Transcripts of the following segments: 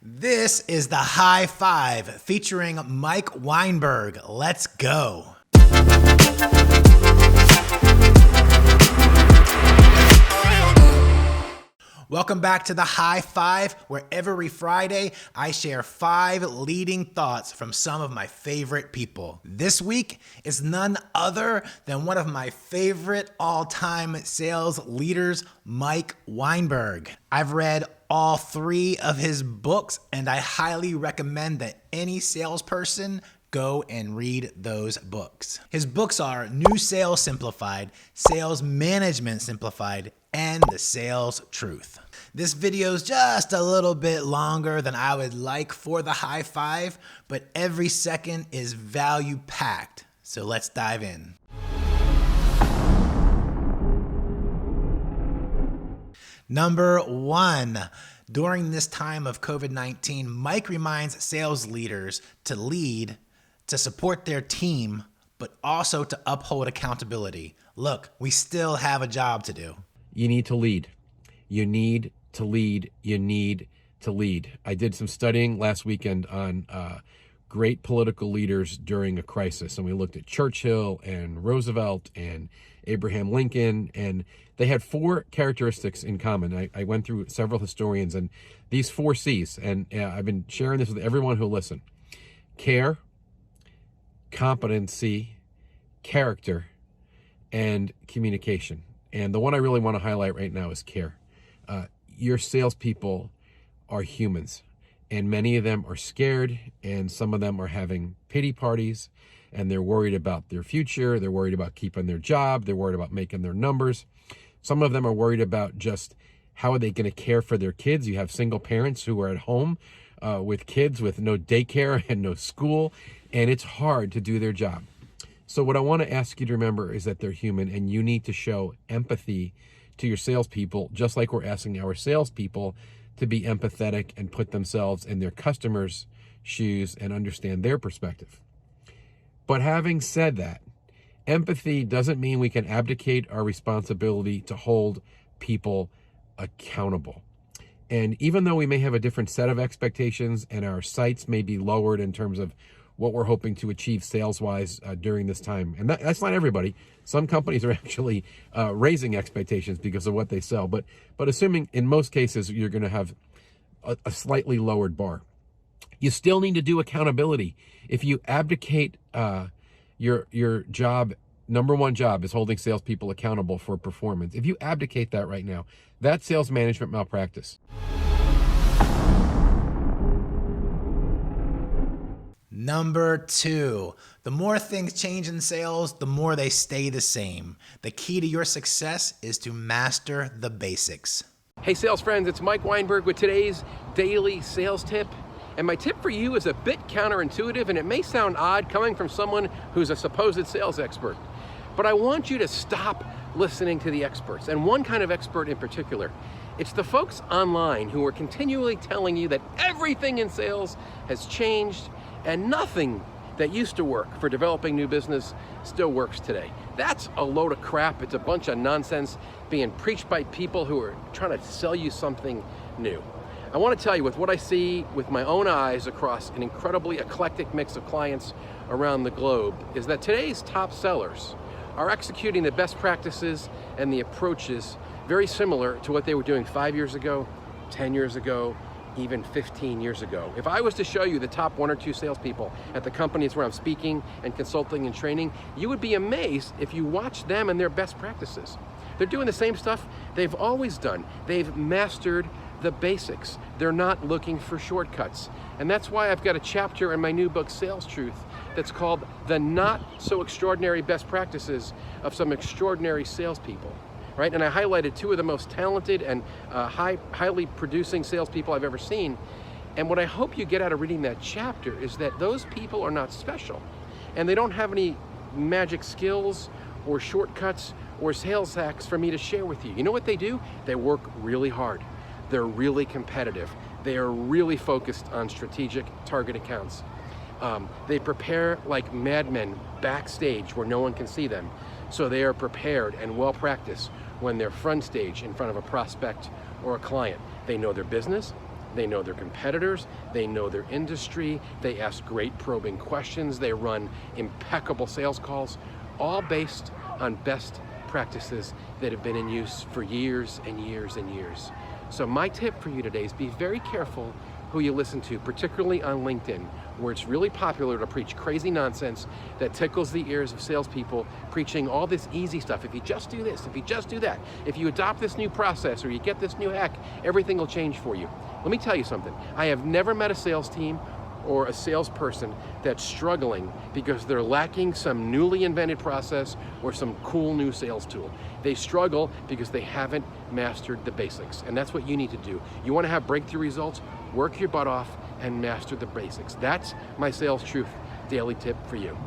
This is the High Five featuring Mike Weinberg. Let's go. Welcome back to the High Five, where every Friday I share 5 leading thoughts from some of my favorite people. This week is none other than one of my favorite all-time sales leaders, Mike Weinberg. I've read all 3 of his books, and I highly recommend that any salesperson go and read those books. His books are New Sales Simplified, Sales Management Simplified, and The Sales Truth. This video is just a little bit longer than I would like for the High Five, but every second is value packed. So let's dive in. Number 1, during this time of COVID-19, Mike reminds sales leaders to lead, to support their team, but also to uphold accountability. Look, we still have a job to do. You need to lead. You need to lead. You need to lead. I did some studying last weekend on great political leaders during a crisis, and we looked at Churchill and Roosevelt and Abraham Lincoln, and they had 4 characteristics in common. I went through several historians, and these 4 C's, and I've been sharing this with everyone who listen: care, competency, character, and communication. And the one I really want to highlight right now is care. Your salespeople are humans, and many of them are scared, and some of them are having pity parties, and they're worried about their future. They're worried about keeping their job. They're worried about making their numbers. Some of them are worried about just how are they going to care for their kids. You have single parents who are at home with kids with no daycare and no school, and it's hard to do their job. So what I want to ask you to remember is that they're human, and you need to show empathy to your salespeople, just like we're asking our salespeople to be empathetic and put themselves in their customers' shoes and understand their perspective. But having said that, empathy doesn't mean we can abdicate our responsibility to hold people accountable. And even though we may have a different set of expectations and our sights may be lowered in terms of what we're hoping to achieve sales-wise during this time. And that's not everybody. Some companies are actually raising expectations because of what they sell. But assuming in most cases you're going to have a slightly lowered bar, you still need to do accountability. If you abdicate your job, number 1 job is holding salespeople accountable for performance. If you abdicate that right now, that's sales management malpractice. Number 2, the more things change in sales, the more they stay the same. The key to your success is to master the basics. Hey sales friends, it's Mike Weinberg with today's daily sales tip. And my tip for you is a bit counterintuitive, and it may sound odd coming from someone who's a supposed sales expert. But I want you to stop listening to the experts, and one kind of expert in particular. It's the folks online who are continually telling you that everything in sales has changed and nothing that used to work for developing new business still works today. That's a load of crap. It's a bunch of nonsense being preached by people who are trying to sell you something new. I want to tell you, with what I see with my own eyes across an incredibly eclectic mix of clients around the globe, is that today's top sellers are executing the best practices and the approaches very similar to what they were doing 5 years ago, 10 years ago, even 15 years ago. If I was to show you the top 1 or 2 salespeople at the companies where I'm speaking and consulting and training, you would be amazed if you watch them and their best practices. They're doing the same stuff they've always done. They've mastered the basics. They're not looking for shortcuts. And that's why I've got a chapter in my new book, Sales Truth, that's called The Not So Extraordinary Best Practices of Some Extraordinary Salespeople. Right? And I highlighted 2 of the most talented and highly producing salespeople I've ever seen. And what I hope you get out of reading that chapter is that those people are not special, and they don't have any magic skills or shortcuts or sales hacks for me to share with you. You know what they do? They work really hard. They're really competitive. They are really focused on strategic target accounts. They prepare like madmen backstage where no one can see them. So they are prepared and well practiced when they're front stage in front of a prospect or a client. They know their business, They know their competitors, they know their industry, they ask great probing questions, they run impeccable sales calls, all based on best practices that have been in use for years and years and years. So my tip for you today is be very careful who you listen to, particularly on LinkedIn, where it's really popular to preach crazy nonsense that tickles the ears of salespeople, preaching all this easy stuff. If you just do this, if you just do that, if you adopt this new process or you get this new hack, everything will change for you. Let me tell you something. I have never met a sales team or a salesperson that's struggling because they're lacking some newly invented process or some cool new sales tool. They struggle because they haven't mastered the basics, and that's what you need to do. You want to have breakthrough results? Work your butt off and master the basics. That's my Sales Truth daily tip for you.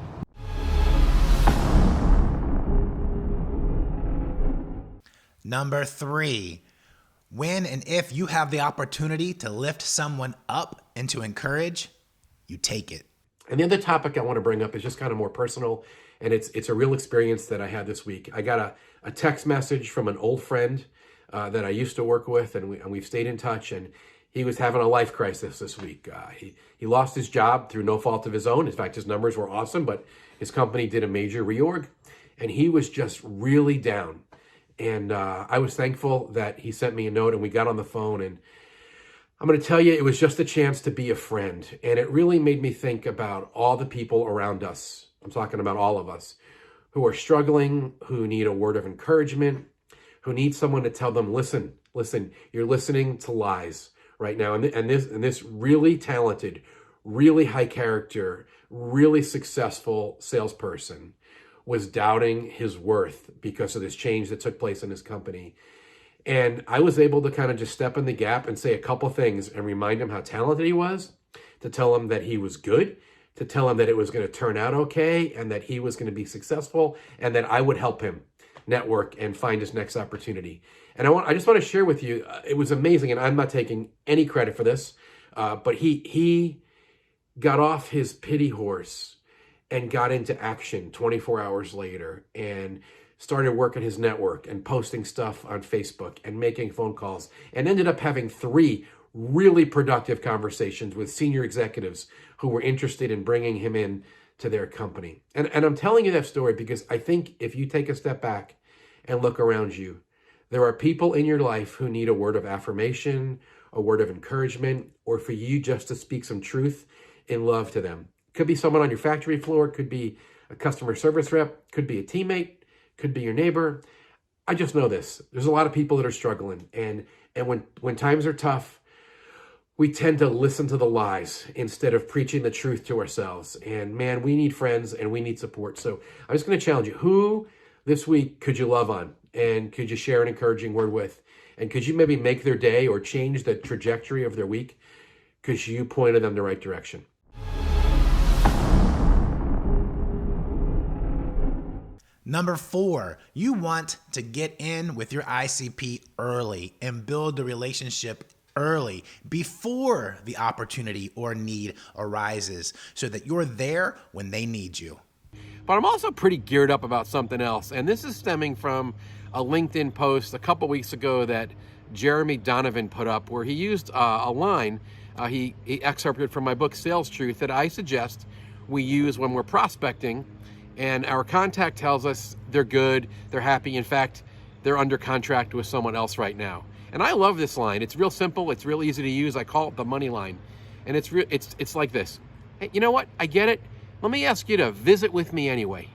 Number 3, when and if you have the opportunity to lift someone up and to encourage, you take it. And the other topic I want to bring up is just kind of more personal, and it's a real experience that I had this week. I got a text message from an old friend that I used to work with, and we've stayed in touch, and he was having a life crisis this week. He lost his job through no fault of his own. In fact, his numbers were awesome, but his company did a major reorg, and he was just really down. And I was thankful that he sent me a note, and we got on the phone, and I'm going to tell you, it was just a chance to be a friend. And it really made me think about all the people around us. I'm talking about all of us who are struggling, who need a word of encouragement, who need someone to tell them, listen, you're listening to lies right now. And this really talented, really high character, really successful salesperson was doubting his worth because of this change that took place in his company. And I was able to kind of just step in the gap and say a couple things and remind him how talented he was, to tell him that he was good, to tell him that it was going to turn out okay, and that he was going to be successful, and that I would help him network and find his next opportunity. And I just want to share with you, it was amazing, and I'm not taking any credit for this, but he got off his pity horse and got into action 24 hours later and started working his network and posting stuff on Facebook and making phone calls, and ended up having 3 really productive conversations with senior executives who were interested in bringing him in to their company. And I'm telling you that story because I think if you take a step back and look around you, there are people in your life who need a word of affirmation, a word of encouragement, or for you just to speak some truth in love to them. Could be someone on your factory floor, could be a customer service rep, could be a teammate, could be your neighbor. I just know this. There's a lot of people that are struggling. And when times are tough, we tend to listen to the lies instead of preaching the truth to ourselves. And man, we need friends and we need support. So I'm just going to challenge you. Who this week could you love on? And could you share an encouraging word with? And could you maybe make their day or change the trajectory of their week because you pointed them the right direction? Number 4, you want to get in with your ICP early and build the relationship early before the opportunity or need arises so that you're there when they need you. But I'm also pretty geared up about something else, and this is stemming from a LinkedIn post a couple weeks ago that Jeremy Donovan put up where he used a line, he excerpted from my book, Sales Truth, that I suggest we use when we're prospecting and our contact tells us they're good, they're happy. In fact, they're under contract with someone else right now. And I love this line. It's real simple. It's real easy to use. I call it the money line. And it's like this. Hey, you know what? I get it. Let me ask you to visit with me anyway.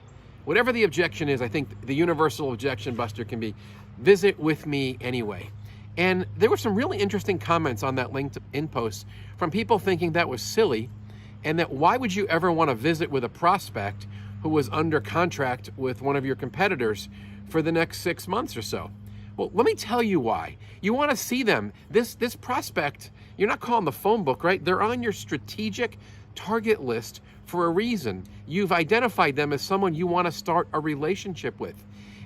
Whatever the objection is, I think the universal objection buster can be visit with me anyway. And there were some really interesting comments on that LinkedIn post from people thinking that was silly and that why would you ever want to visit with a prospect who was under contract with one of your competitors for the next 6 months or so? Well, let me tell you why. You want to see them. This prospect, you're not calling the phone book, right? They're on your strategic target list for a reason. You've identified them as someone you want to start a relationship with.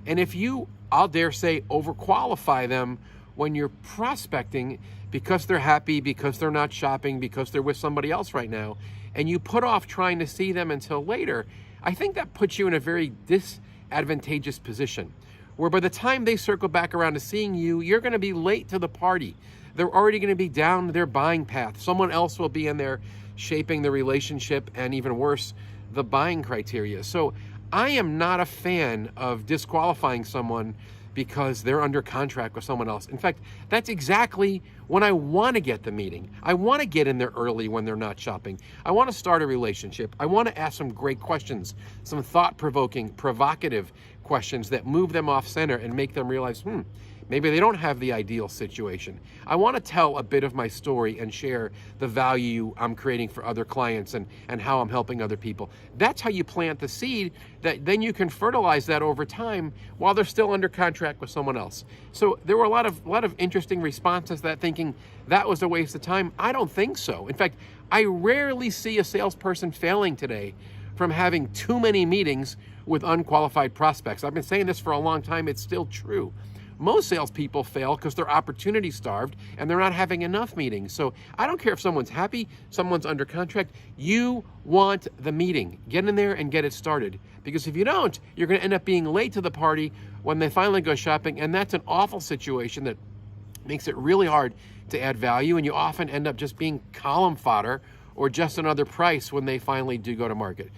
And if you, I'll dare say, overqualify them when you're prospecting because they're happy, because they're not shopping, because they're with somebody else right now, and you put off trying to see them until later, I think that puts you in a very disadvantageous position where by the time they circle back around to seeing you, you're going to be late to the party. they're already going to be down their buying path. Someone else will be in there shaping the relationship, and even worse, the buying criteria. So I am not a fan of disqualifying someone because they're under contract with someone else. In fact, that's exactly when I want to get the meeting. I want to get in there early when they're not shopping. I want to start a relationship. I want to ask some great questions, some thought-provoking, provocative questions that move them off center and make them realize, maybe they don't have the ideal situation. I want to tell a bit of my story and share the value I'm creating for other clients and how I'm helping other people. That's how you plant the seed that then you can fertilize that over time while they're still under contract with someone else. So there were a lot of interesting responses to that, thinking that was a waste of time. I don't think so. In fact, I rarely see a salesperson failing today from having too many meetings with unqualified prospects. I've been saying this for a long time. It's still true. Most salespeople fail because they're opportunity starved and they're not having enough meetings. So I don't care if someone's happy, someone's under contract. You want the meeting. Get in there and get it started. Because if you don't, you're going to end up being late to the party when they finally go shopping. And that's an awful situation that makes it really hard to add value. And you often end up just being column fodder or just another price when they finally do go to market.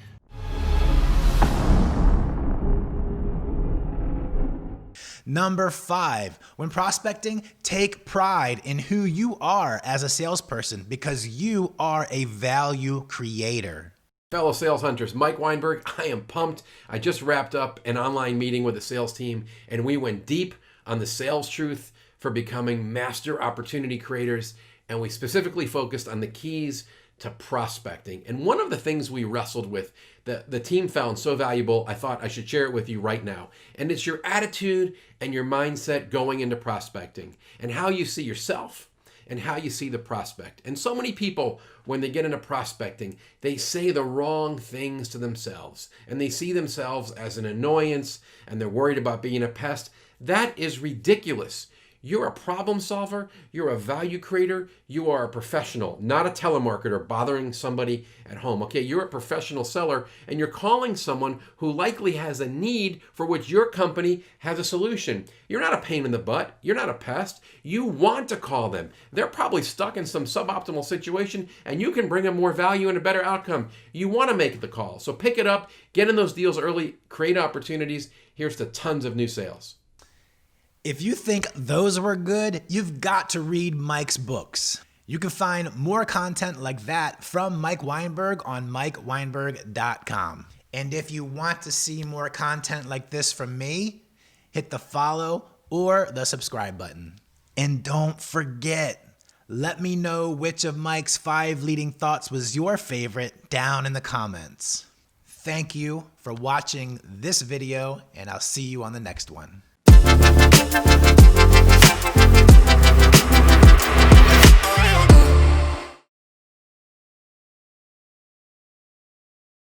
Number 5, when prospecting, take pride in who you are as a salesperson because you are a value creator. Fellow sales hunters, Mike Weinberg, I am pumped. I just wrapped up an online meeting with the sales team, and we went deep on the sales truth for becoming master opportunity creators, and we specifically focused on the keys to prospecting. And one of the things we wrestled with that the team found so valuable, I thought I should share it with you right now. And it's your attitude and your mindset going into prospecting and how you see yourself and how you see the prospect. And so many people, when they get into prospecting, they say the wrong things to themselves and they see themselves as an annoyance and they're worried about being a pest. That is ridiculous. You're a problem solver, you're a value creator, you are a professional, not a telemarketer bothering somebody at home. Okay, you're a professional seller and you're calling someone who likely has a need for which your company has a solution. You're not a pain in the butt, you're not a pest. You want to call them. They're probably stuck in some suboptimal situation and you can bring them more value and a better outcome. You want to make the call. So pick it up, get in those deals early, create opportunities. Here's to tons of new sales. If you think those were good, you've got to read Mike's books. You can find more content like that from Mike Weinberg on MikeWeinberg.com. And if you want to see more content like this from me, hit the follow or the subscribe button. And don't forget, let me know which of Mike's 5 leading thoughts was your favorite down in the comments. Thank you for watching this video, and I'll see you on the next one.